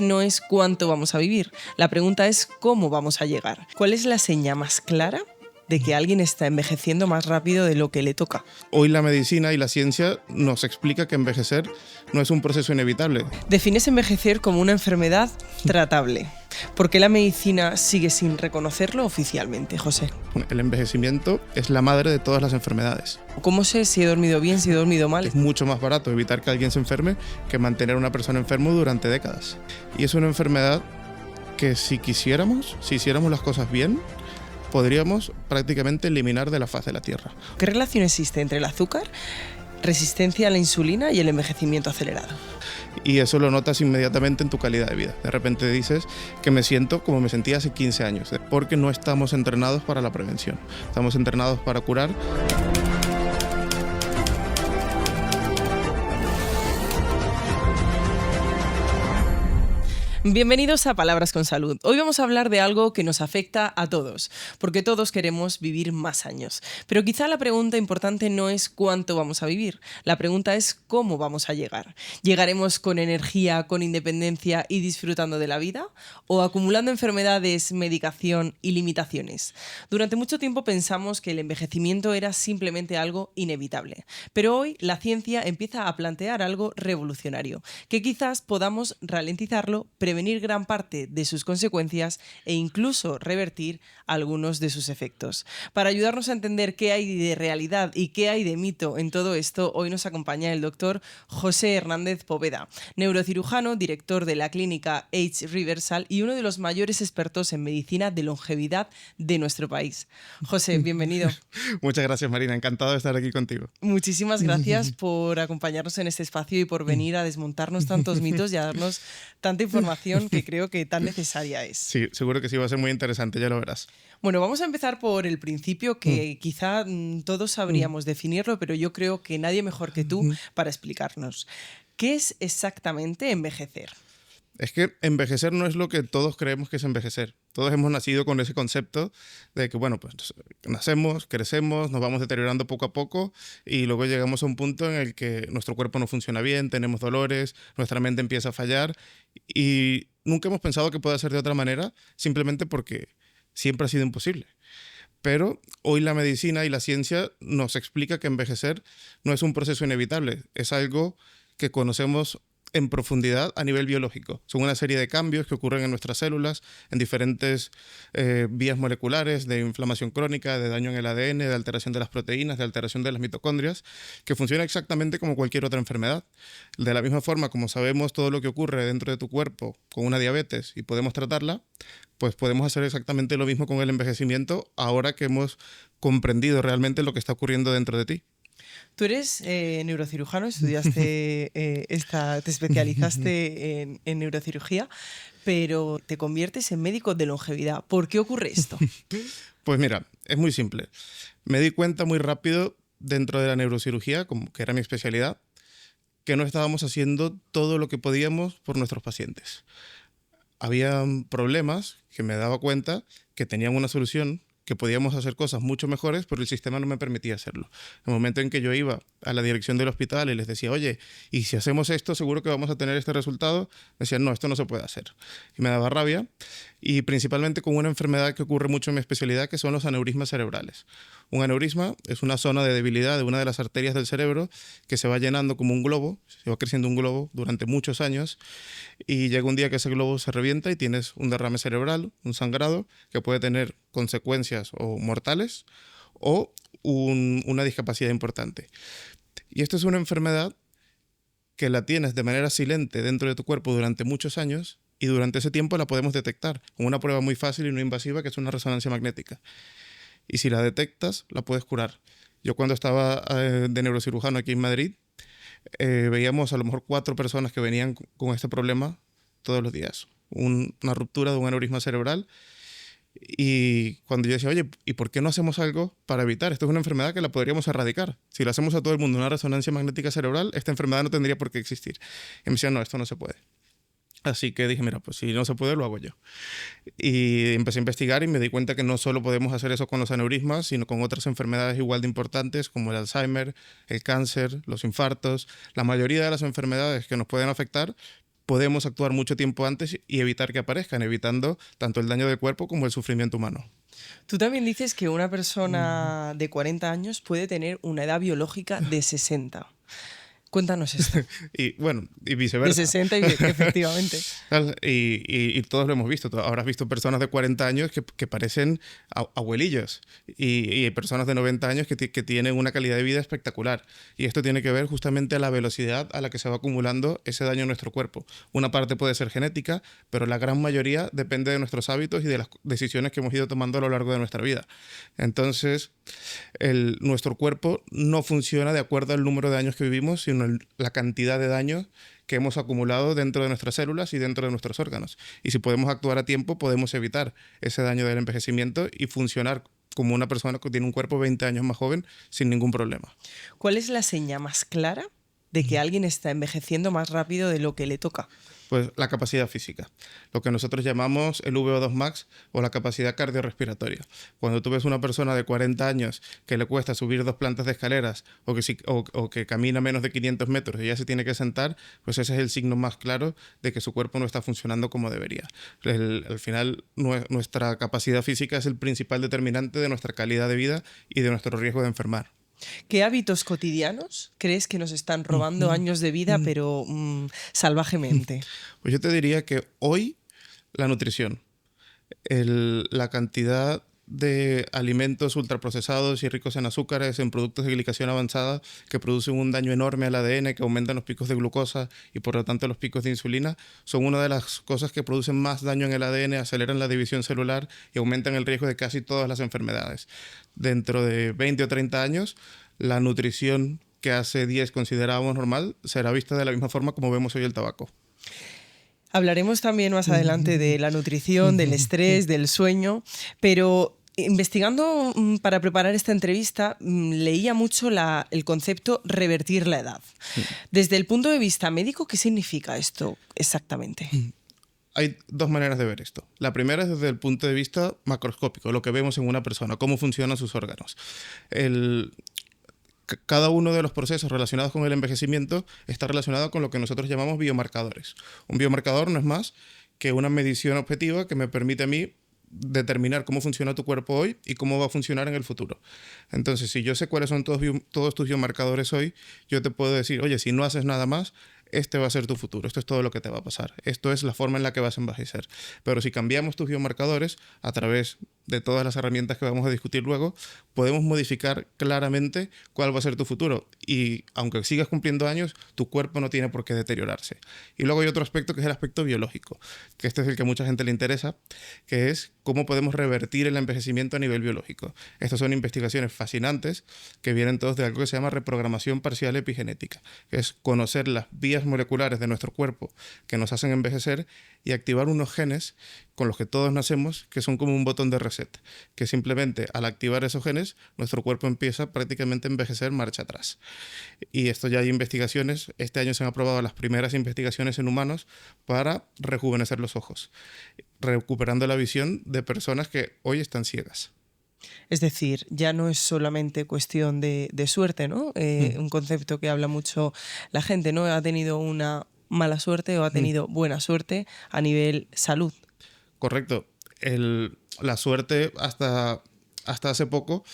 No es cuánto vamos a vivir, la pregunta es cómo vamos a llegar. ¿Cuál es la señal más clara de que alguien está envejeciendo más rápido de lo que le toca? Hoy la medicina y la ciencia nos explica que envejecer no es un proceso inevitable. Defines envejecer como una enfermedad tratable. ¿Por qué la medicina sigue sin reconocerlo oficialmente, José? El envejecimiento es la madre de todas las enfermedades. ¿Cómo sé si he dormido bien, si he dormido mal? Es mucho más barato evitar que alguien se enferme que mantener a una persona enferma durante décadas. Y es una enfermedad que si quisiéramos, si hiciéramos las cosas bien, podríamos prácticamente eliminar de la faz de la Tierra. ¿Qué relación existe entre el azúcar, resistencia a la insulina y el envejecimiento acelerado? Y eso lo notas inmediatamente en tu calidad de vida. De repente dices que me siento como me sentía hace 15 años, porque no estamos entrenados para la prevención. Estamos entrenados para curar. Bienvenidos a Palabras con Salud. Hoy vamos a hablar de algo que nos afecta a todos, porque todos queremos vivir más años. Pero quizá la pregunta importante no es cuánto vamos a vivir, la pregunta es cómo vamos a llegar. ¿Llegaremos con energía, con independencia y disfrutando de la vida? ¿O acumulando enfermedades, medicación y limitaciones? Durante mucho tiempo pensamos que el envejecimiento era simplemente algo inevitable. Pero hoy la ciencia empieza a plantear algo revolucionario, que quizás podamos ralentizarlo, prevenir gran parte de sus consecuencias e incluso revertir algunos de sus efectos. Para ayudarnos a entender qué hay de realidad y qué hay de mito en todo esto, hoy nos acompaña el doctor José Hernández Poveda, neurocirujano, director de la clínica Age Reversal y uno de los mayores expertos en medicina de longevidad de nuestro país. José, bienvenido. Muchas gracias, Marina. Encantado de estar aquí contigo. Muchísimas gracias por acompañarnos en este espacio y por venir a desmontarnos tantos mitos y a darnos tanta información que creo que tan necesaria es. Sí, seguro que sí va a ser muy interesante, ya lo verás. Bueno, vamos a empezar por el principio, que quizá todos sabríamos definirlo, pero yo creo que nadie mejor que tú para explicarnos. ¿Qué es exactamente envejecer? Es que envejecer no es lo que todos creemos que es envejecer. Todos hemos nacido con ese concepto de que, bueno, pues nacemos, crecemos, nos vamos deteriorando poco a poco y luego llegamos a un punto en el que nuestro cuerpo no funciona bien, tenemos dolores, nuestra mente empieza a fallar y nunca hemos pensado que pueda ser de otra manera simplemente porque siempre ha sido imposible. Pero hoy la medicina y la ciencia nos explica que envejecer no es un proceso inevitable, es algo que conocemos en profundidad a nivel biológico. Son una serie de cambios que ocurren en nuestras células, en diferentes vías moleculares de inflamación crónica, de daño en el ADN, de alteración de las proteínas, de alteración de las mitocondrias, que funciona exactamente como cualquier otra enfermedad. De la misma forma como sabemos todo lo que ocurre dentro de tu cuerpo con una diabetes y podemos tratarla, pues podemos hacer exactamente lo mismo con el envejecimiento ahora que hemos comprendido realmente lo que está ocurriendo dentro de ti. Tú eres neurocirujano, estudiaste, te especializaste en neurocirugía, pero te conviertes en médico de longevidad. ¿Por qué ocurre esto? Pues mira, es muy simple. Me di cuenta muy rápido dentro de la neurocirugía, como que era mi especialidad, que no estábamos haciendo todo lo que podíamos por nuestros pacientes. Había problemas que me daba cuenta que tenían una solución, que podíamos hacer cosas mucho mejores, pero el sistema no me permitía hacerlo. En el momento en que yo iba a la dirección del hospital y les decía, oye, y si hacemos esto, seguro que vamos a tener este resultado, me decían, no, esto no se puede hacer. Y me daba rabia, y principalmente con una enfermedad que ocurre mucho en mi especialidad, que son los aneurismas cerebrales. Un aneurisma es una zona de debilidad de una de las arterias del cerebro que se va llenando como un globo, se va creciendo un globo durante muchos años, y llega un día que ese globo se revienta y tienes un derrame cerebral, un sangrado, que puede tener consecuencias o mortales o una discapacidad importante. Y esto es una enfermedad que la tienes de manera silente dentro de tu cuerpo durante muchos años y durante ese tiempo la podemos detectar con una prueba muy fácil y no invasiva que es una resonancia magnética. Y si la detectas, la puedes curar. Yo cuando estaba de neurocirujano aquí en Madrid, veíamos a lo mejor 4 personas que venían con este problema todos los días. Una ruptura de un aneurisma cerebral. Y cuando yo decía, oye, ¿y por qué no hacemos algo para evitar? Esto es una enfermedad que la podríamos erradicar. Si la hacemos a todo el mundo una resonancia magnética cerebral, esta enfermedad no tendría por qué existir. Y me decían, no, esto no se puede. Así que dije, mira, pues si no se puede, lo hago yo. Y empecé a investigar y me di cuenta que no solo podemos hacer eso con los aneurismas, sino con otras enfermedades igual de importantes como el Alzheimer, el cáncer, los infartos, la mayoría de las enfermedades que nos pueden afectar, podemos actuar mucho tiempo antes y evitar que aparezcan, evitando tanto el daño del cuerpo como el sufrimiento humano. Tú también dices que una persona de 40 años puede tener una edad biológica de 60. Cuéntanos esto. Y bueno, y De viceversa. 60, efectivamente. Y todos lo hemos visto. Habrás visto personas de 40 años que parecen abuelillos y personas de 90 años que tienen una calidad de vida espectacular. Y esto tiene que ver justamente a la velocidad a la que se va acumulando ese daño en nuestro cuerpo. Una parte puede ser genética, pero la gran mayoría depende de nuestros hábitos y de las decisiones que hemos ido tomando a lo largo de nuestra vida. Entonces, nuestro cuerpo no funciona de acuerdo al número de años que vivimos, sino la cantidad de daños que hemos acumulado dentro de nuestras células y dentro de nuestros órganos. Y si podemos actuar a tiempo, podemos evitar ese daño del envejecimiento y funcionar como una persona que tiene un cuerpo 20 años más joven sin ningún problema. ¿Cuál es la señal más clara de que alguien está envejeciendo más rápido de lo que le toca? Pues la capacidad física, lo que nosotros llamamos el VO2 max o la capacidad cardiorrespiratoria. Cuando tú ves una persona de 40 años que le cuesta subir 2 plantas de escaleras o que camina menos de 500 metros y ya se tiene que sentar, pues ese es el signo más claro de que su cuerpo no está funcionando como debería. Al final, nuestra capacidad física es el principal determinante de nuestra calidad de vida y de nuestro riesgo de enfermar. ¿Qué hábitos cotidianos crees que nos están robando años de vida, pero salvajemente? Pues yo te diría que hoy la nutrición, la cantidad de alimentos ultraprocesados y ricos en azúcares, en productos de glicación avanzada que producen un daño enorme al ADN, que aumentan los picos de glucosa y por lo tanto los picos de insulina, son una de las cosas que producen más daño en el ADN, aceleran la división celular y aumentan el riesgo de casi todas las enfermedades. Dentro de 20 o 30 años, la nutrición que hace 10 considerábamos normal será vista de la misma forma como vemos hoy el tabaco. Hablaremos también más adelante de la nutrición, del estrés, del sueño, pero investigando para preparar esta entrevista, leía mucho el concepto revertir la edad. Desde el punto de vista médico, ¿qué significa esto exactamente? Hay dos maneras de ver esto. La primera es desde el punto de vista macroscópico, lo que vemos en una persona, cómo funcionan sus órganos. Cada uno de los procesos relacionados con el envejecimiento está relacionado con lo que nosotros llamamos biomarcadores. Un biomarcador no es más que una medición objetiva que me permite a mí determinar cómo funciona tu cuerpo hoy y cómo va a funcionar en el futuro. Entonces, si yo sé cuáles son todos tus biomarcadores hoy, yo te puedo decir, oye, si no haces nada más, este va a ser tu futuro, esto es todo lo que te va a pasar, esto es la forma en la que vas a envejecer. Pero si cambiamos tus biomarcadores a través de todas las herramientas que vamos a discutir luego, podemos modificar claramente cuál va a ser tu futuro. Y aunque sigas cumpliendo años, tu cuerpo no tiene por qué deteriorarse. Y luego hay otro aspecto que es el aspecto biológico, que este es el que a mucha gente le interesa, que es cómo podemos revertir el envejecimiento a nivel biológico. Estas son investigaciones fascinantes que vienen todos de algo que se llama reprogramación parcial epigenética, que es conocer las vías moleculares de nuestro cuerpo que nos hacen envejecer y activar unos genes con los que todos nacemos, que son como un botón de reset, que simplemente al activar esos genes, nuestro cuerpo empieza prácticamente a envejecer marcha atrás. Y esto ya hay investigaciones, este año se han aprobado las primeras investigaciones en humanos para rejuvenecer los ojos, recuperando la visión de personas que hoy están ciegas. Es decir, ya no es solamente cuestión de suerte, ¿no? Un concepto que habla mucho la gente, ¿no? Ha tenido una mala suerte o ha tenido buena suerte a nivel salud. Correcto. La suerte hasta hace poco,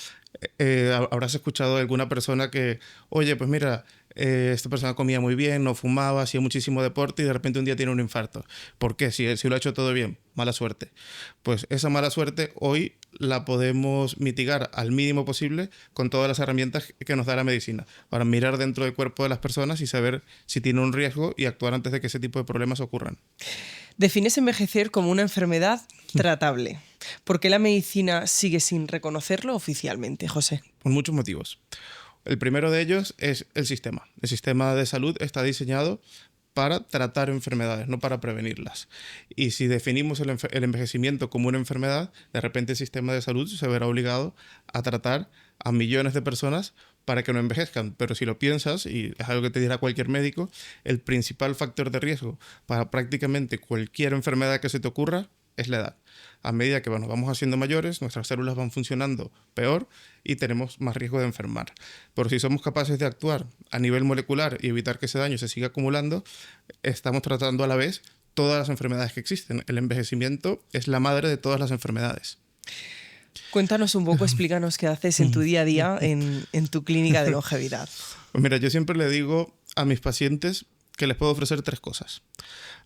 habrás escuchado de alguna persona que, oye, pues mira, esta persona comía muy bien, no fumaba, hacía muchísimo deporte y de repente un día tiene un infarto. ¿Por qué? Si lo ha hecho todo bien, mala suerte. Pues esa mala suerte hoy la podemos mitigar al mínimo posible con todas las herramientas que nos da la medicina, para mirar dentro del cuerpo de las personas y saber si tiene un riesgo y actuar antes de que ese tipo de problemas ocurran. Defines envejecer como una enfermedad tratable. ¿Por qué la medicina sigue sin reconocerlo oficialmente, José? Por muchos motivos. El primero de ellos es el sistema. El sistema de salud está diseñado para tratar enfermedades, no para prevenirlas. Y si definimos el envejecimiento como una enfermedad, de repente el sistema de salud se verá obligado a tratar a millones de personas para que no envejezcan. Pero si lo piensas, y es algo que te dirá cualquier médico, el principal factor de riesgo para prácticamente cualquier enfermedad que se te ocurra es la edad. A medida que vamos haciendo mayores, nuestras células van funcionando peor y tenemos más riesgo de enfermar. Pero si somos capaces de actuar a nivel molecular y evitar que ese daño se siga acumulando, estamos tratando a la vez todas las enfermedades que existen. El envejecimiento es la madre de todas las enfermedades. Cuéntanos un poco, explícanos qué haces en tu día a día en tu clínica de longevidad. Pues mira, yo siempre le digo a mis pacientes que les puedo ofrecer 3 cosas.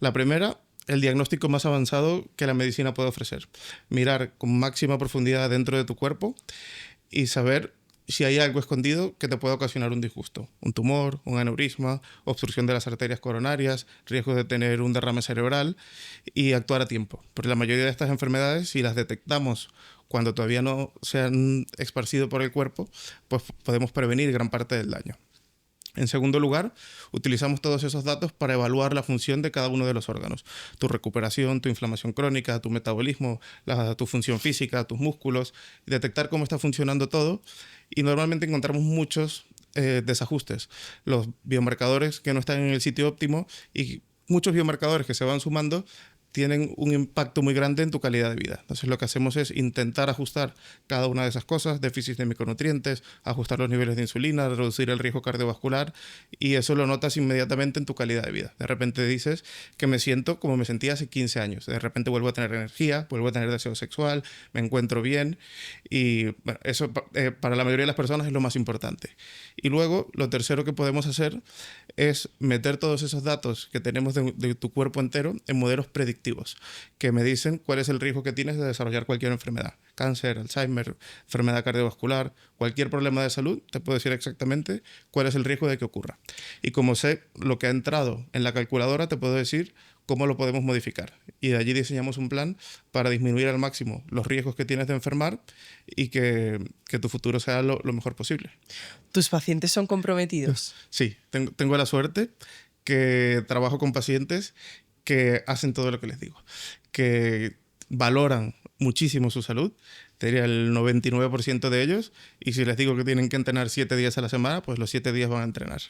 La primera, el diagnóstico más avanzado que la medicina puede ofrecer. Mirar con máxima profundidad dentro de tu cuerpo y saber si hay algo escondido que te pueda ocasionar un disgusto. Un tumor, un aneurisma, obstrucción de las arterias coronarias, riesgo de tener un derrame cerebral y actuar a tiempo. Porque la mayoría de estas enfermedades, si las detectamos cuando todavía no se han esparcido por el cuerpo, pues podemos prevenir gran parte del daño. En segundo lugar, utilizamos todos esos datos para evaluar la función de cada uno de los órganos. Tu recuperación, tu inflamación crónica, tu metabolismo, tu función física, tus músculos, y detectar cómo está funcionando todo. Y normalmente encontramos muchos desajustes. Los biomarcadores que no están en el sitio óptimo y muchos biomarcadores que se van sumando tienen un impacto muy grande en tu calidad de vida. Entonces lo que hacemos es intentar ajustar cada una de esas cosas, déficit de micronutrientes, ajustar los niveles de insulina, reducir el riesgo cardiovascular, y eso lo notas inmediatamente en tu calidad de vida. De repente dices que me siento como me sentía hace 15 años. De repente vuelvo a tener energía, vuelvo a tener deseo sexual, me encuentro bien, y bueno, eso para la mayoría de las personas es lo más importante. Y luego lo tercero que podemos hacer es meter todos esos datos que tenemos de tu cuerpo entero en modelos predictivos que me dicen cuál es el riesgo que tienes de desarrollar cualquier enfermedad. Cáncer, Alzheimer, enfermedad cardiovascular, cualquier problema de salud, te puedo decir exactamente cuál es el riesgo de que ocurra. Y como sé lo que ha entrado en la calculadora, te puedo decir cómo lo podemos modificar. Y de allí diseñamos un plan para disminuir al máximo los riesgos que tienes de enfermar y que tu futuro sea lo mejor posible. ¿Tus pacientes son comprometidos? Sí, tengo la suerte que trabajo con pacientes que hacen todo lo que les digo, que valoran muchísimo su salud, te diría el 99% de ellos, y si les digo que tienen que entrenar 7 días a la semana, pues los 7 días van a entrenar.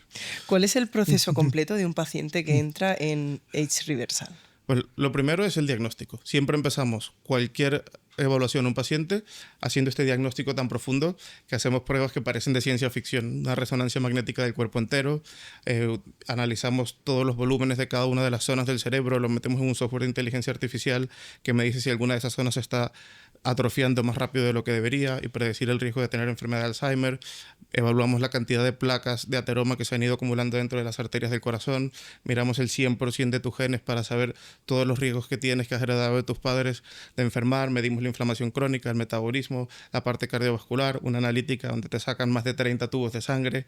¿Cuál es el proceso completo de un paciente que entra en Age Reversal? Pues lo primero es el diagnóstico. Siempre empezamos cualquier evaluación a un paciente haciendo este diagnóstico tan profundo que hacemos pruebas que parecen de ciencia ficción, una resonancia magnética del cuerpo entero, analizamos todos los volúmenes de cada una de las zonas del cerebro, lo metemos en un software de inteligencia artificial que me dice si alguna de esas zonas está atrofiando más rápido de lo que debería y predecir el riesgo de tener enfermedad de Alzheimer. Evaluamos la cantidad de placas de ateroma que se han ido acumulando dentro de las arterias del corazón, miramos el 100% de tus genes para saber todos los riesgos que tienes que has heredado de tus padres de enfermar, medimos la inflamación crónica, el metabolismo, la parte cardiovascular, una analítica donde te sacan más de 30 tubos de sangre,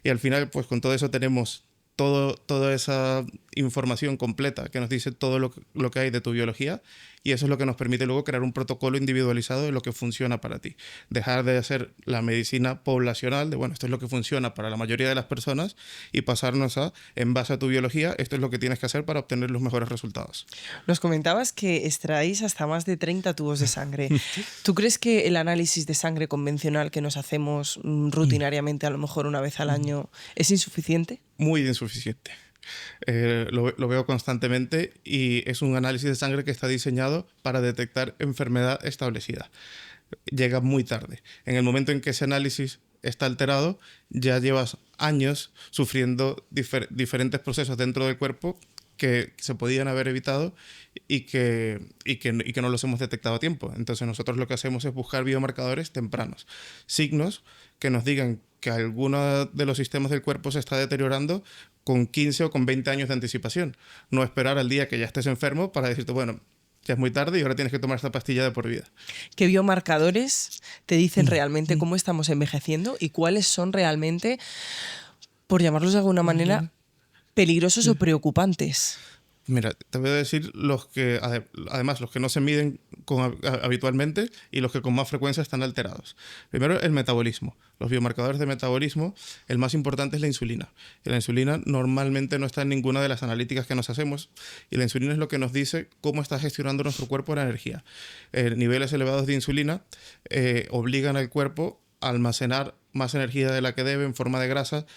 y al final pues con todo eso tenemos toda esa información completa que nos dice todo lo que hay de tu biología, y eso es lo que nos permite luego crear un protocolo individualizado de lo que funciona para ti. Dejar de hacer la medicina poblacional, de bueno, esto es lo que funciona para la mayoría de las personas, y pasarnos a, en base a tu biología, esto es lo que tienes que hacer para obtener los mejores resultados. Nos comentabas que extraéis hasta más de 30 tubos de sangre. ¿Tú crees que el análisis de sangre convencional que nos hacemos rutinariamente, a lo mejor una vez al año, es insuficiente? Muy insuficiente. Lo veo constantemente, y es un análisis de sangre que está diseñado para detectar enfermedad establecida. Llega muy tarde. En el momento en que ese análisis está alterado, ya llevas años sufriendo diferentes procesos dentro del cuerpo que se podían haber evitado y que no los hemos detectado a tiempo. Entonces nosotros lo que hacemos es buscar biomarcadores tempranos, signos que nos digan que alguno de los sistemas del cuerpo se está deteriorando con 15 o con 20 años de anticipación. No esperar al día que ya estés enfermo para decirte, bueno, ya es muy tarde y ahora tienes que tomar esta pastilla de por vida. ¿Qué biomarcadores te dicen realmente cómo estamos envejeciendo y cuáles son realmente, por llamarlos de alguna manera, peligrosos o preocupantes? Mira, te voy a decir los que, además, los que no se miden habitualmente y los que con más frecuencia están alterados. Primero, el metabolismo. Los biomarcadores de metabolismo, el más importante es la insulina. Y la insulina normalmente no está en ninguna de las analíticas que nos hacemos, y la insulina es lo que nos dice cómo está gestionando nuestro cuerpo la energía. Niveles elevados de insulina obligan al cuerpo almacenar más energía de la que debe en forma de grasa,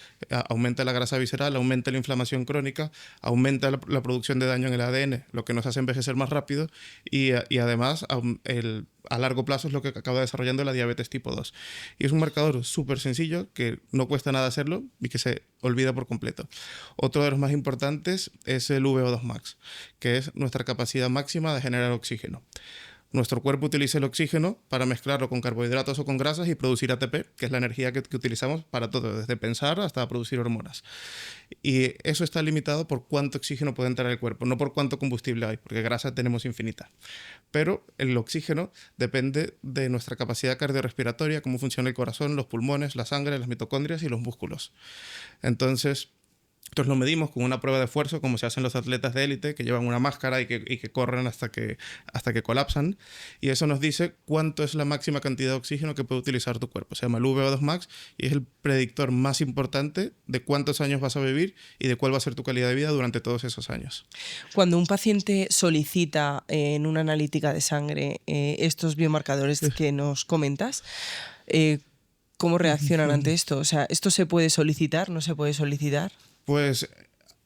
aumenta la grasa visceral, aumenta la inflamación crónica, aumenta la producción de daño en el ADN, lo que nos hace envejecer más rápido y además a largo plazo es lo que acaba desarrollando la diabetes tipo 2. Y es un marcador súper sencillo que no cuesta nada hacerlo y que se olvida por completo. Otro de los más importantes es el VO2 max, que es nuestra capacidad máxima de generar oxígeno. Nuestro cuerpo utiliza el oxígeno para mezclarlo con carbohidratos o con grasas y producir ATP, que es la energía que utilizamos para todo, desde pensar hasta producir hormonas. Y eso está limitado por cuánto oxígeno puede entrar al cuerpo, no por cuánto combustible hay, porque grasa tenemos infinita. Pero el oxígeno depende de nuestra capacidad cardiorrespiratoria, cómo funciona el corazón, los pulmones, la sangre, las mitocondrias y los músculos. Entonces lo medimos con una prueba de esfuerzo, como se hacen los atletas de élite, que llevan una máscara y que corren hasta que colapsan. Y eso nos dice cuánto es la máxima cantidad de oxígeno que puede utilizar tu cuerpo. Se llama el VO2 max y es el predictor más importante de cuántos años vas a vivir y de cuál va a ser tu calidad de vida durante todos esos años. Cuando un paciente solicita en una analítica de sangre estos biomarcadores que nos comentas, ¿cómo reaccionan ante esto? O sea, ¿esto se puede solicitar? ¿No se puede solicitar? Pues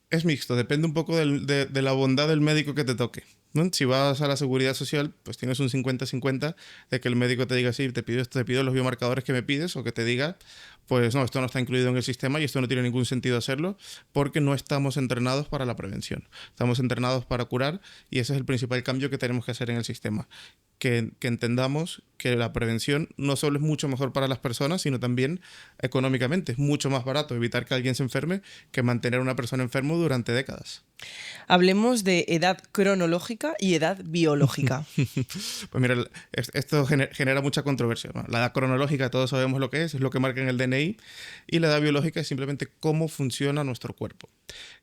es mixto, depende un poco de la bondad del médico que te toque, ¿no? Si vas a la Seguridad Social, pues tienes un 50-50 de que el médico te diga, sí, te pido los biomarcadores que me pides, o que te diga, pues no, esto no está incluido en el sistema y esto no tiene ningún sentido hacerlo porque no estamos entrenados para la prevención. Estamos entrenados para curar y ese es el principal cambio que tenemos que hacer en el sistema. Que entendamos que la prevención no solo es mucho mejor para las personas, sino también económicamente. Es mucho más barato evitar que alguien se enferme que mantener a una persona enferma durante décadas. Hablemos de edad cronológica y edad biológica. Pues mira, esto genera mucha controversia, ¿no? La edad cronológica todos sabemos lo que es lo que marca en el DNI, y la edad biológica es simplemente cómo funciona nuestro cuerpo.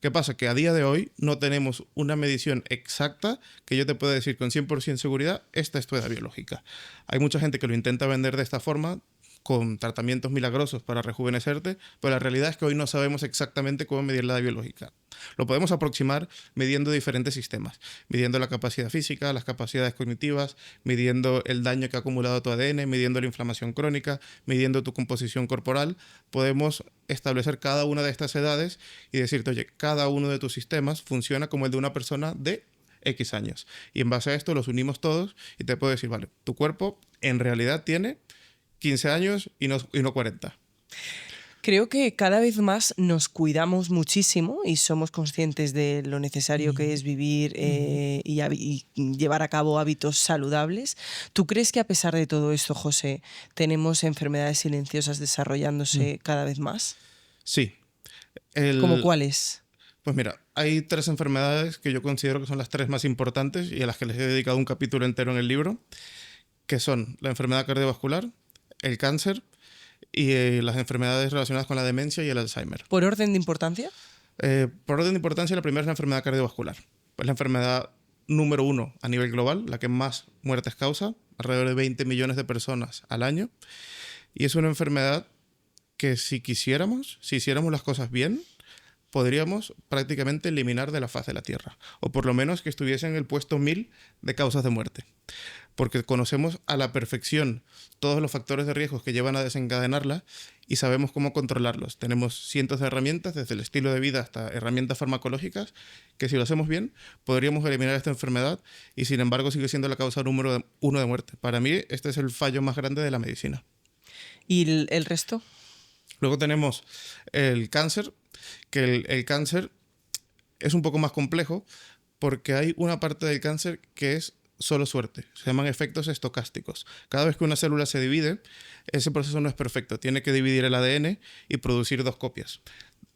¿Qué pasa? Que a día de hoy no tenemos una medición exacta que yo te pueda decir con 100% seguridad, esta es tu edad biológica. Hay mucha gente que lo intenta vender de esta forma, con tratamientos milagrosos para rejuvenecerte, pero la realidad es que hoy no sabemos exactamente cómo medir la edad biológica. Lo podemos aproximar midiendo diferentes sistemas, midiendo la capacidad física, las capacidades cognitivas, midiendo el daño que ha acumulado tu ADN, midiendo la inflamación crónica, midiendo tu composición corporal. Podemos establecer cada una de estas edades y decirte, oye, cada uno de tus sistemas funciona como el de una persona de X años. Y en base a esto los unimos todos y te puedo decir, vale, tu cuerpo en realidad tiene 15 años y no 40. Creo que cada vez más nos cuidamos muchísimo y somos conscientes de lo necesario que es vivir y llevar a cabo hábitos saludables. ¿Tú crees que a pesar de todo esto, José, tenemos enfermedades silenciosas desarrollándose cada vez más? Sí. ¿Cómo cuáles? Pues mira, hay 3 enfermedades que yo considero que son las 3 más importantes y a las que les he dedicado un capítulo entero en el libro, que son la enfermedad cardiovascular, el cáncer y las enfermedades relacionadas con la demencia y el Alzheimer. ¿Por orden de importancia? Por orden de importancia, la primera es la enfermedad cardiovascular. Es la enfermedad número 1 a nivel global, la que más muertes causa, alrededor de 20 millones de personas al año. Y es una enfermedad que si hiciéramos las cosas bien, podríamos prácticamente eliminar de la faz de la Tierra. O por lo menos que estuviese en el puesto 1000 de causas de muerte. Porque conocemos a la perfección todos los factores de riesgo que llevan a desencadenarla y sabemos cómo controlarlos. Tenemos cientos de herramientas, desde el estilo de vida hasta herramientas farmacológicas, que si lo hacemos bien, podríamos eliminar esta enfermedad y sin embargo sigue siendo la causa número 1 de muerte. Para mí, este es el fallo más grande de la medicina. ¿Y el resto? Luego tenemos el cáncer, que el cáncer es un poco más complejo porque hay una parte del cáncer que es solo suerte. Se llaman efectos estocásticos. Cada vez que una célula se divide, ese proceso no es perfecto. Tiene que dividir el ADN y producir 2 copias.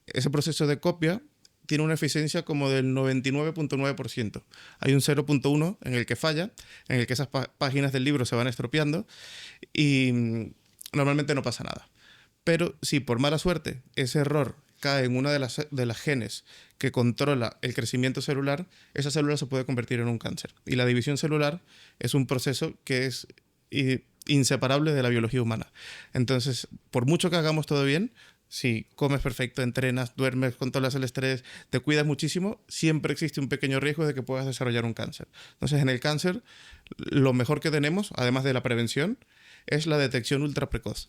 Ese proceso de copia tiene una eficiencia como del 99.9%. Hay un 0.1 en el que falla, en el que esas páginas del libro se van estropeando y normalmente no pasa nada. Pero si por mala suerte ese error cae en una de las genes que controla el crecimiento celular, esa célula se puede convertir en un cáncer. Y la división celular es un proceso que es inseparable de la biología humana. Entonces, por mucho que hagamos todo bien, si comes perfecto, entrenas, duermes, controlas el estrés, te cuidas muchísimo, siempre existe un pequeño riesgo de que puedas desarrollar un cáncer. Entonces, en el cáncer, lo mejor que tenemos, además de la prevención, es la detección ultra precoz.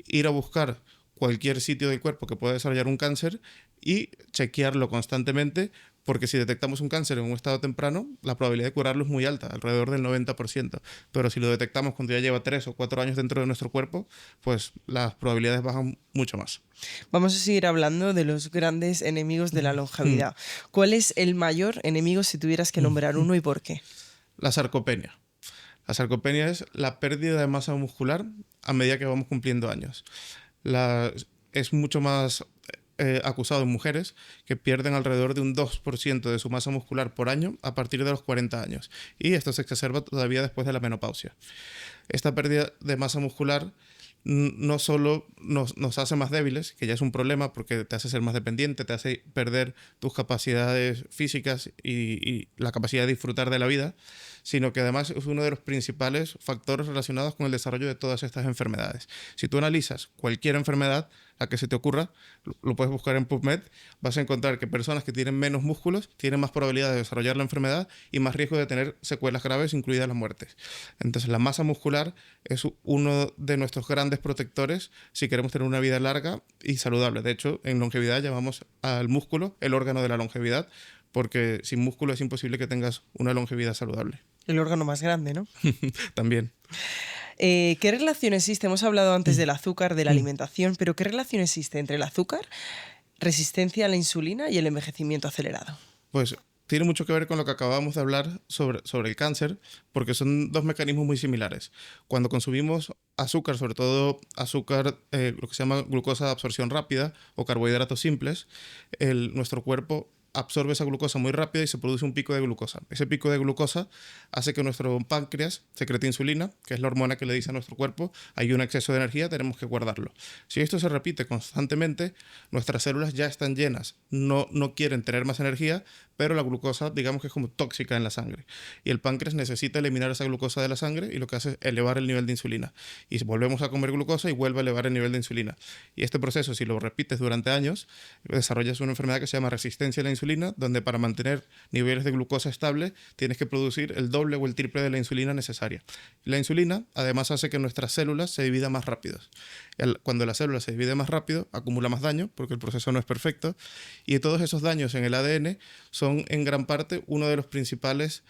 Ir a buscar cualquier sitio del cuerpo que pueda desarrollar un cáncer y chequearlo constantemente, porque si detectamos un cáncer en un estado temprano, la probabilidad de curarlo es muy alta, alrededor del 90%. Pero si lo detectamos cuando ya lleva 3 o 4 años dentro de nuestro cuerpo, pues las probabilidades bajan mucho más. Vamos a seguir hablando de los grandes enemigos de la longevidad. ¿Cuál es el mayor enemigo si tuvieras que nombrar uno y por qué? La sarcopenia. La sarcopenia es la pérdida de masa muscular a medida que vamos cumpliendo años. Es mucho más acusado en mujeres, que pierden alrededor de un 2% de su masa muscular por año a partir de los 40 años. Y esto se exacerba todavía después de la menopausia. Esta pérdida de masa muscular no solo nos hace más débiles, que ya es un problema porque te hace ser más dependiente, te hace perder tus capacidades físicas y la capacidad de disfrutar de la vida, sino que además es uno de los principales factores relacionados con el desarrollo de todas estas enfermedades. Si tú analizas cualquier enfermedad, la que se te ocurra, lo puedes buscar en PubMed, vas a encontrar que personas que tienen menos músculos tienen más probabilidad de desarrollar la enfermedad y más riesgo de tener secuelas graves, incluidas las muertes. Entonces, la masa muscular es uno de nuestros grandes protectores si queremos tener una vida larga y saludable. De hecho, en longevidad llamamos al músculo el órgano de la longevidad, porque sin músculo es imposible que tengas una longevidad saludable. El órgano más grande, ¿no? También. ¿Qué relación existe? Hemos hablado antes del azúcar, de la alimentación, pero ¿qué relación existe entre el azúcar, resistencia a la insulina y el envejecimiento acelerado? Pues tiene mucho que ver con lo que acabamos de hablar sobre el cáncer, porque son dos mecanismos muy similares. Cuando consumimos azúcar, sobre todo azúcar, lo que se llama glucosa de absorción rápida o carbohidratos simples, nuestro cuerpo absorbe esa glucosa muy rápido y se produce un pico de glucosa. Ese pico de glucosa hace que nuestro páncreas secrete insulina, que es la hormona que le dice a nuestro cuerpo: hay un exceso de energía, tenemos que guardarlo. Si esto se repite constantemente, nuestras células ya están llenas, no quieren tener más energía, pero la glucosa, digamos que es como tóxica en la sangre. Y el páncreas necesita eliminar esa glucosa de la sangre y lo que hace es elevar el nivel de insulina. Y volvemos a comer glucosa y vuelve a elevar el nivel de insulina. Y este proceso, si lo repites durante años, desarrollas una enfermedad que se llama resistencia a la insulina, donde para mantener niveles de glucosa estable tienes que producir el doble o el triple de la insulina necesaria. La insulina además hace que nuestras células se dividan más rápido. Cuando la célula se divide más rápido, acumula más daño, porque el proceso no es perfecto, y todos esos daños en el ADN son en gran parte uno de los principales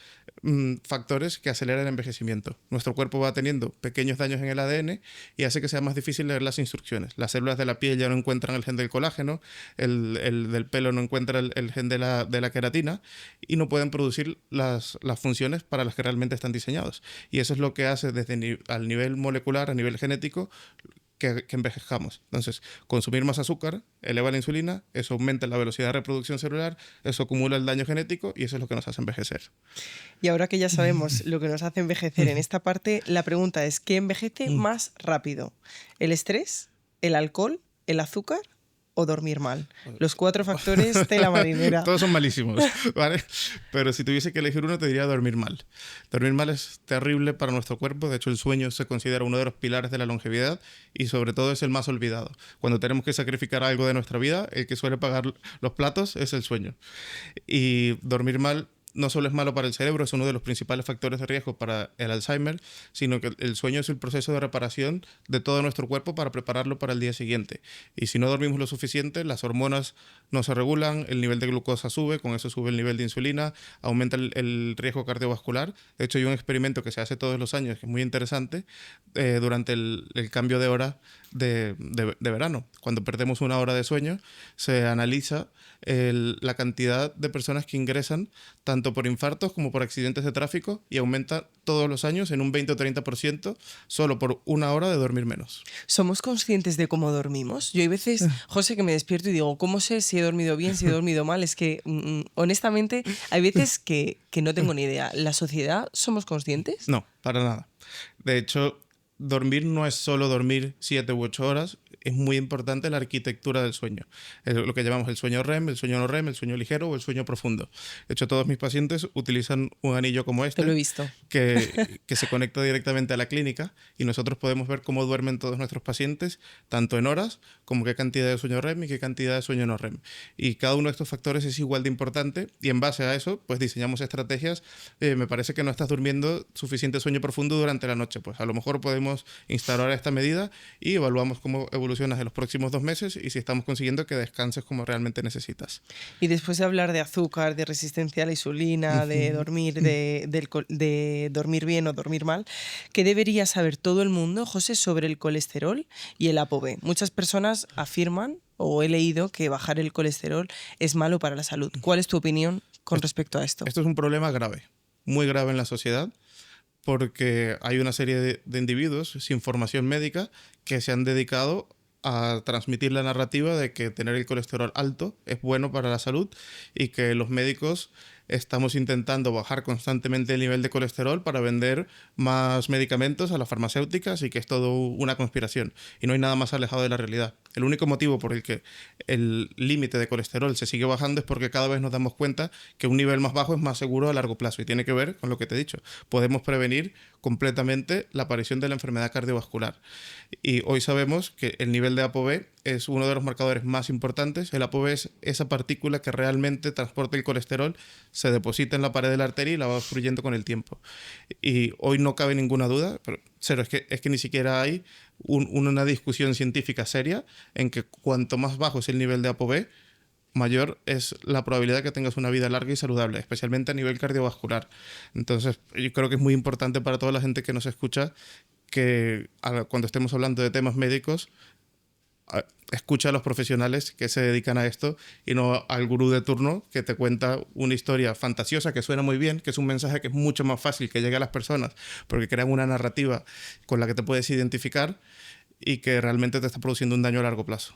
factores que aceleran el envejecimiento. Nuestro cuerpo va teniendo pequeños daños en el ADN y hace que sea más difícil leer las instrucciones. Las células de la piel ya no encuentran el gen del colágeno, el del pelo no encuentra el gen de la queratina y no pueden producir las funciones para las que realmente están diseñados. Y eso es lo que hace desde al nivel molecular, a nivel genético, que envejezcamos. Entonces, consumir más azúcar eleva la insulina, eso aumenta la velocidad de reproducción celular, eso acumula el daño genético y eso es lo que nos hace envejecer. Y ahora que ya sabemos lo que nos hace envejecer en esta parte, la pregunta es: ¿qué envejece más rápido? ¿El estrés, el alcohol, el azúcar o dormir mal? Los 4 factores, tela marinera. Todos son malísimos, ¿vale? Pero si tuviese que elegir uno, te diría dormir mal. Dormir mal es terrible para nuestro cuerpo. De hecho, el sueño se considera uno de los pilares de la longevidad y sobre todo es el más olvidado. Cuando tenemos que sacrificar algo de nuestra vida, el que suele pagar los platos es el sueño. Y dormir mal no solo es malo para el cerebro, es uno de los principales factores de riesgo para el Alzheimer, sino que el sueño es el proceso de reparación de todo nuestro cuerpo para prepararlo para el día siguiente. Y si no dormimos lo suficiente, las hormonas no se regulan, el nivel de glucosa sube, con eso sube el nivel de insulina, aumenta el riesgo cardiovascular. De hecho, hay un experimento que se hace todos los años, que es muy interesante, durante el cambio de hora de verano. Cuando perdemos una hora de sueño, se analiza la cantidad de personas que ingresan tanto por infartos como por accidentes de tráfico y aumenta todos los años en un 20 o 30% solo por una hora de dormir menos. ¿Somos conscientes de cómo dormimos? Yo hay veces, José, que me despierto y digo, ¿cómo sé si he dormido bien, si he dormido mal? Es que, honestamente, hay veces que no tengo ni idea. ¿La sociedad somos conscientes? No, para nada. De hecho, dormir no es solo dormir 7 u 8 horas es muy importante la arquitectura del sueño. Es lo que llamamos el sueño REM, el sueño no REM, el sueño ligero o el sueño profundo. De hecho, todos mis pacientes utilizan un anillo como Te lo he este visto. que se conecta directamente a la clínica y nosotros podemos ver cómo duermen todos nuestros pacientes, tanto en horas como qué cantidad de sueño REM y qué cantidad de sueño no REM. Y cada uno de estos factores es igual de importante y en base a eso, pues diseñamos estrategias. Me parece que no estás durmiendo suficiente sueño profundo durante la noche. Pues a lo mejor podemos instaurar esta medida y evaluamos cómo evolucionas en los próximos 2 meses y si estamos consiguiendo que descanses como realmente necesitas. Y después de hablar de azúcar, de resistencia a la insulina, de dormir, de dormir bien o dormir mal, ¿qué debería saber todo el mundo, José, sobre el colesterol y el ApoB? Muchas personas afirman, o he leído, que bajar el colesterol es malo para la salud. ¿Cuál es tu opinión con respecto a esto? Esto es un problema grave, muy grave en la sociedad, porque hay una serie de individuos sin formación médica que se han dedicado a transmitir la narrativa de que tener el colesterol alto es bueno para la salud y que los médicos estamos intentando bajar constantemente el nivel de colesterol para vender más medicamentos a las farmacéuticas y que es todo una conspiración. Y no hay nada más alejado de la realidad. El único motivo por el que el límite de colesterol se sigue bajando es porque cada vez nos damos cuenta que un nivel más bajo es más seguro a largo plazo y tiene que ver con lo que te he dicho. Podemos prevenir completamente la aparición de la enfermedad cardiovascular. Y hoy sabemos que el nivel de ApoB es uno de los marcadores más importantes. El ApoB es esa partícula que realmente transporta el colesterol, se deposita en la pared de la arteria y la va obstruyendo con el tiempo. Y hoy no cabe ninguna duda, pero cero, es que ni siquiera hay una discusión científica seria en que cuanto más bajo es el nivel de ApoB, mayor es la probabilidad de que tengas una vida larga y saludable, especialmente a nivel cardiovascular. Entonces, yo creo que es muy importante para toda la gente que nos escucha que cuando estemos hablando de temas médicos, escucha a los profesionales que se dedican a esto y no al gurú de turno que te cuenta una historia fantasiosa que suena muy bien, que es un mensaje que es mucho más fácil que llegue a las personas porque crean una narrativa con la que te puedes identificar y que realmente te está produciendo un daño a largo plazo.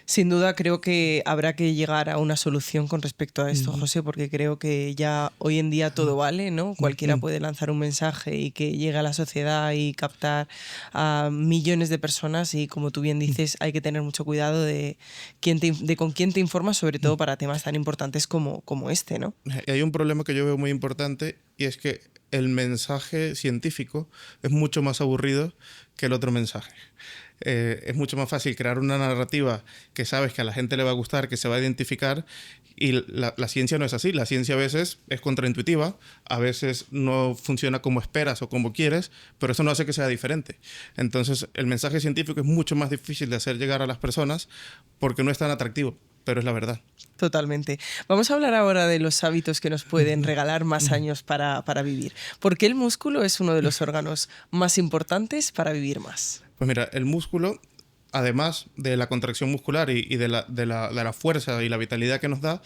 Sin duda creo que habrá que llegar a una solución con respecto a esto, José, porque creo que ya hoy en día todo vale, ¿no? Cualquiera puede lanzar un mensaje y que llegue a la sociedad y captar a millones de personas y, como tú bien dices, hay que tener mucho cuidado de con quién te informas, sobre todo para temas tan importantes como este, ¿no? Y hay un problema que yo veo muy importante y es que el mensaje científico es mucho más aburrido que el otro mensaje. Es mucho más fácil crear una narrativa que sabes que a la gente le va a gustar, que se va a identificar, y la ciencia no es así. La ciencia a veces es contraintuitiva, a veces no funciona como esperas o como quieres, pero eso no hace que sea diferente. Entonces, el mensaje científico es mucho más difícil de hacer llegar a las personas porque no es tan atractivo, pero es la verdad. Totalmente. Vamos a hablar ahora de los hábitos que nos pueden regalar más años para vivir. ¿Por qué el músculo es uno de los órganos más importantes para vivir más? Pues mira, el músculo, además de la contracción muscular y de la fuerza y la vitalidad que nos da,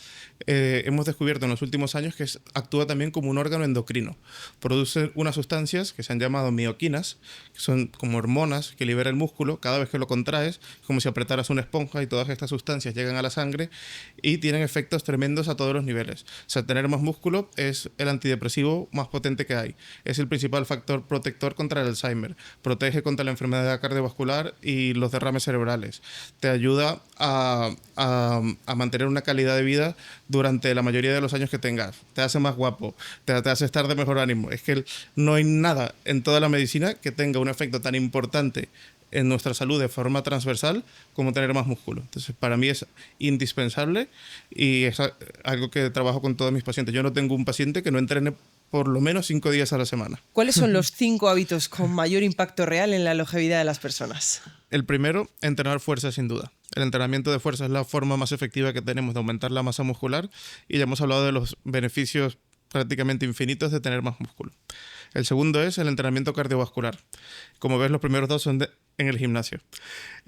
hemos descubierto en los últimos años que actúa también como un órgano endocrino. Produce unas sustancias que se han llamado mioquinas, que son como hormonas que libera el músculo. Cada vez que lo contraes, es como si apretaras una esponja y todas estas sustancias llegan a la sangre y tienen efectos tremendos a todos los niveles. O sea, tener más músculo es el antidepresivo más potente que hay. Es el principal factor protector contra el Alzheimer. Protege contra la enfermedad cardiovascular y los derrames cerebrales. Te ayuda a mantener una calidad de vida durante la mayoría de los años que tengas. Te hace más guapo, te hace estar de mejor ánimo. Es que no hay nada en toda la medicina que tenga un efecto tan importante en nuestra salud de forma transversal como tener más músculo. Entonces, para mí es indispensable y es algo que trabajo con todos mis pacientes. Yo no tengo un paciente que no entrene por lo menos 5 días a la semana. ¿Cuáles son los 5 hábitos con mayor impacto real en la longevidad de las personas? El primero, entrenar fuerza sin duda. El entrenamiento de fuerza es la forma más efectiva que tenemos de aumentar la masa muscular y ya hemos hablado de los beneficios prácticamente infinitos de tener más músculo. El segundo es el entrenamiento cardiovascular. Como ves, los primeros dos son en el gimnasio.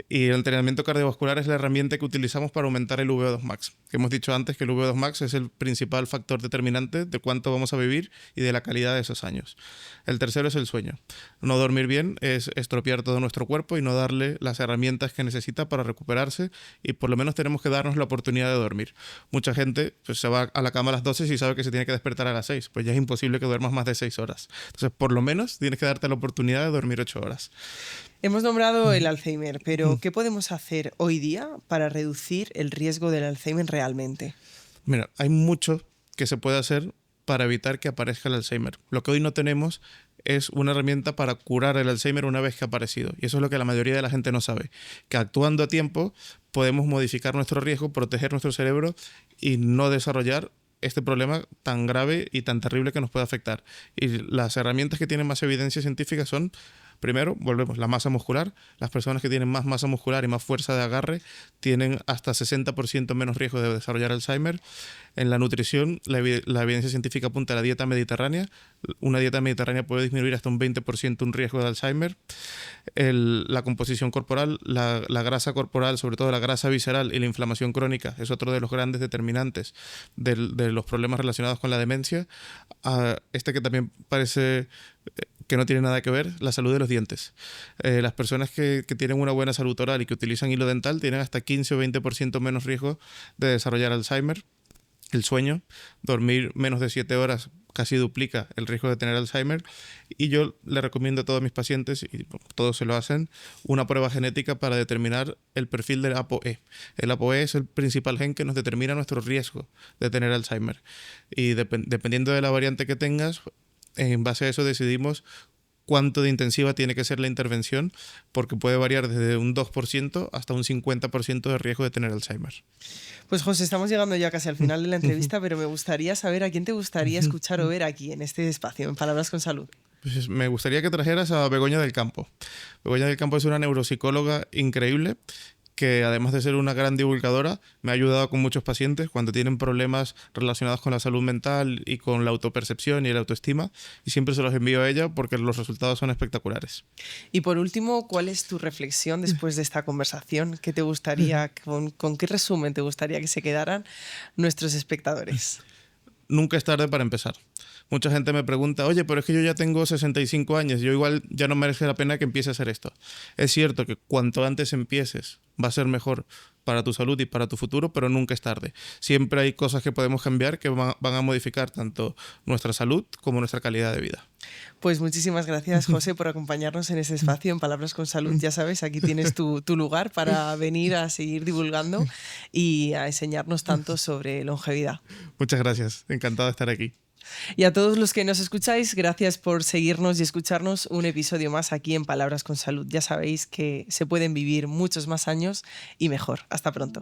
Y el entrenamiento cardiovascular es la herramienta que utilizamos para aumentar el VO2 max. Que hemos dicho antes que el VO2 max es el principal factor determinante de cuánto vamos a vivir y de la calidad de esos años. El tercero es el sueño. No dormir bien es estropear todo nuestro cuerpo y no darle las herramientas que necesita para recuperarse, y por lo menos tenemos que darnos la oportunidad de dormir. Mucha gente pues, se va a la cama a las 12 y sabe que se tiene que despertar a las 6. Pues ya es imposible que duermas más de 6 horas. Entonces, por lo menos tienes que darte la oportunidad de dormir 8 horas. Hemos nombrado el Alzheimer, pero ¿qué podemos hacer hoy día para reducir el riesgo del Alzheimer realmente? Mira, hay mucho que se puede hacer para evitar que aparezca el Alzheimer. Lo que hoy no tenemos es una herramienta para curar el Alzheimer una vez que ha aparecido. Y eso es lo que la mayoría de la gente no sabe. Que actuando a tiempo podemos modificar nuestro riesgo, proteger nuestro cerebro y no desarrollar este problema tan grave y tan terrible que nos puede afectar. Y las herramientas que tienen más evidencia científica son, primero, volvemos, la masa muscular. Las personas que tienen más masa muscular y más fuerza de agarre tienen hasta 60% menos riesgo de desarrollar Alzheimer. En la nutrición, la evidencia científica apunta a la dieta mediterránea. Una dieta mediterránea puede disminuir hasta un 20% un riesgo de Alzheimer. La composición corporal, la grasa corporal, sobre todo la grasa visceral y la inflamación crónica, es otro de los grandes determinantes de los problemas relacionados con la demencia. Este que también parece que no tiene nada que ver, la salud de los dientes. Las personas que tienen una buena salud oral y que utilizan hilo dental tienen hasta 15 o 20% menos riesgo de desarrollar Alzheimer. El sueño, dormir menos de 7 horas casi duplica el riesgo de tener Alzheimer, y yo le recomiendo a todos mis pacientes, y todos se lo hacen, una prueba genética para determinar el perfil del ApoE. El ApoE es el principal gen que nos determina nuestro riesgo de tener Alzheimer, y dependiendo de la variante que tengas, en base a eso decidimos cuánto de intensiva tiene que ser la intervención, porque puede variar desde un 2% hasta un 50% de riesgo de tener Alzheimer. Pues José, estamos llegando ya casi al final de la entrevista, pero me gustaría saber a quién te gustaría escuchar o ver aquí en este espacio, en Palabras con Salud. Pues me gustaría que trajeras a Begoña del Campo. Begoña del Campo es una neuropsicóloga increíble que, además de ser una gran divulgadora, me ha ayudado con muchos pacientes cuando tienen problemas relacionados con la salud mental y con la autopercepción y la autoestima, y siempre se los envío a ella porque los resultados son espectaculares. Y por último, ¿cuál es tu reflexión después de esta conversación? ¿Qué te gustaría, con qué resumen te gustaría que se quedaran nuestros espectadores? Nunca es tarde para empezar. Mucha gente me pregunta, oye, pero es que yo ya tengo 65 años, yo igual ya no merece la pena que empiece a hacer esto. Es cierto que cuanto antes empieces va a ser mejor para tu salud y para tu futuro, pero nunca es tarde. Siempre hay cosas que podemos cambiar que van a modificar tanto nuestra salud como nuestra calidad de vida. Pues muchísimas gracias, José, por acompañarnos en ese espacio en Palabras con Salud. Ya sabes, aquí tienes tu lugar para venir a seguir divulgando y a enseñarnos tanto sobre longevidad. Muchas gracias, encantado de estar aquí. Y a todos los que nos escucháis, gracias por seguirnos y escucharnos un episodio más aquí en Palabras con Salud. Ya sabéis que se pueden vivir muchos más años y mejor. Hasta pronto.